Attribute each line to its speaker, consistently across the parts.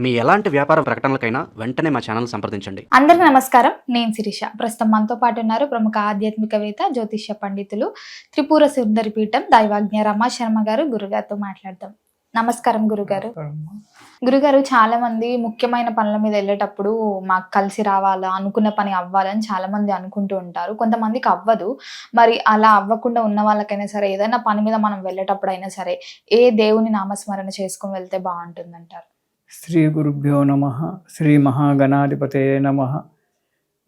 Speaker 1: మీ ఎలాంటి వ్యాపార ప్రకటనలకైనా వెంటనే మా ఛానల్ సంప్రదించండి.
Speaker 2: అందరికీ నమస్కారం. నేను శిరీష. ప్రస్తుతం మనతో పాటు ఉన్నారు ప్రముఖ ఆధ్యాత్మికవేత్త, జ్యోతిష్య పండితులు, త్రిపుర సుందరి పీఠం దైవాజ్ఞ రమా శర్మ గారు. గురుగారితో మాట్లాడదాం. నమస్కారం గురుగారు. గురుగారు, చాలా మంది ముఖ్యమైన పనుల మీద వెళ్ళేటప్పుడు మాకు కలిసి రావాలా, అనుకున్న పని అవ్వాలని చాలా మంది అనుకుంటూ ఉంటారు. కొంతమందికి అవ్వదు. మరి అలా అవ్వకుండా ఉన్న వాళ్ళకైనా సరే, ఏదైనా పని మీద మనం వెళ్ళేటప్పుడు అయినా సరే, ఏ దేవుని నామస్మరణ చేసుకుని వెళ్తే బాగుంటుంది అంటారు?
Speaker 3: శ్రీ గురుభ్యో నమః. శ్రీ మహాగణాధిపతయే నమః.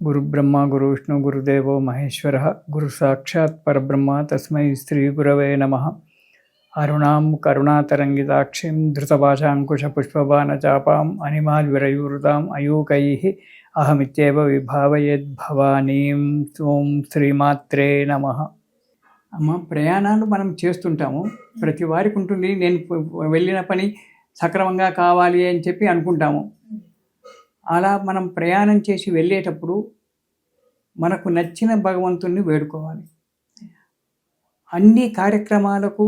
Speaker 3: గురు బ్రహ్మ గురు విష్ణు గురుదేవో మహేశ్వర గురు సాక్షాత్ పరబ్రహ్మ తస్మై శ్రీ గురవే నమః. అరుణాం కరుణాతరంగితాక్షిం ధృతపాశాంకుశ పుష్పబాణచాపాం అనిమాద్విరయూరుతాం అయూకైః అహమిత్యేవ విభావయేద్భవానీం. ఓం శ్రీమాత్రే నమః. అమ్మ, ప్రయాణాలు మనం చేస్తుంటాము. ప్రతి వారికి ఉంటుంది, నేను వెళ్ళిన పని సక్రమంగా కావాలి అని చెప్పి అనుకుంటాము. అలా మనం ప్రయాణం చేసి వెళ్ళేటప్పుడు మనకు నచ్చిన భగవంతుణ్ణి వేడుకోవాలి. అన్ని కార్యక్రమాలకు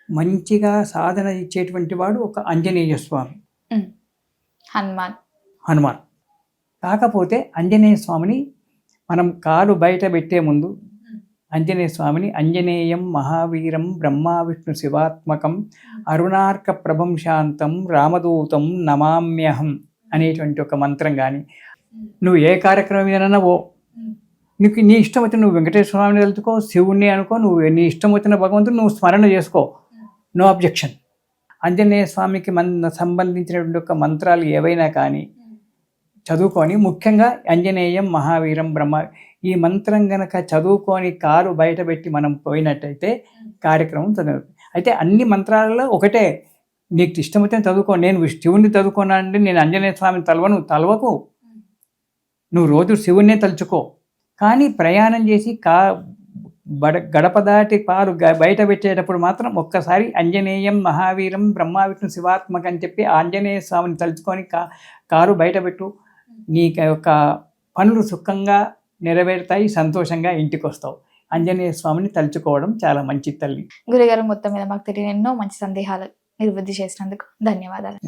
Speaker 3: మంచిగా సాధన ఇచ్చేటువంటి వాడు ఒక ఆంజనేయ స్వామి, హనుమాన్. కాకపోతే ఆంజనేయ స్వామిని మనం కాలు బయట పెట్టే ముందు ఆంజనేయ స్వామిని అంజనేయం మహావీరం బ్రహ్మ విష్ణు శివాత్మకం అరుణార్క ప్రభం శాంతం రామదూతం నమామ్యహం అనేటువంటి ఒక మంత్రం కానీ, నువ్వు ఏ కార్యక్రమం ఏదైనా నీకు నీ ఇష్టం వచ్చిన, నువ్వు వెంకటేశ్వర స్వామిని తలుచుకో, శివుణ్ణి అనుకో, నువ్వు నీ ఇష్టం వచ్చిన భగవంతుడు నువ్వు స్మరణ చేసుకో, నో అబ్జెక్షన్. ఆంజనేయ స్వామికి సంబంధించినటువంటి ఒక మంత్రాలు ఏవైనా కానీ చదువుకొని, ముఖ్యంగా అంజనేయం మహావీరం బ్రహ్మ ఈ మంత్రం గనక చదువుకొని కారు బయట పెట్టి మనం పోయినట్టయితే కార్యక్రమం చదువుతుంది. అయితే అన్ని మంత్రాలలో ఒకటే, నీకు ఇష్టం వచ్చిన చదువుకో. నేను శివుణ్ణి చదువుకున్నానంటే నేను ఆంజనేయ స్వామిని తలవకు, నువ్వు రోజు శివుణ్ణే తలుచుకో. కానీ ప్రయాణం చేసి గడప దాటి కారు బయట పెట్టేటప్పుడు మాత్రం ఒక్కసారి అంజనేయం మహావీరం బ్రహ్మ విష్ణు శివాత్మక అని చెప్పి ఆంజనేయ స్వామిని తలుచుకొని కారు బయట పెట్టు. నీ యొక్క పనులు సుఖంగా నెరవేరుతాయి, సంతోషంగా ఇంటికి వస్తావు. ఆంజనేయ స్వామిని తలుచుకోవడం చాలా మంచి తల్లి.
Speaker 2: గురుగారు, మొత్తం మీద మాకు తెలియని ఎన్నో మంచి సందేహాలు నివృత్తి చేసినందుకు ధన్యవాదాలు.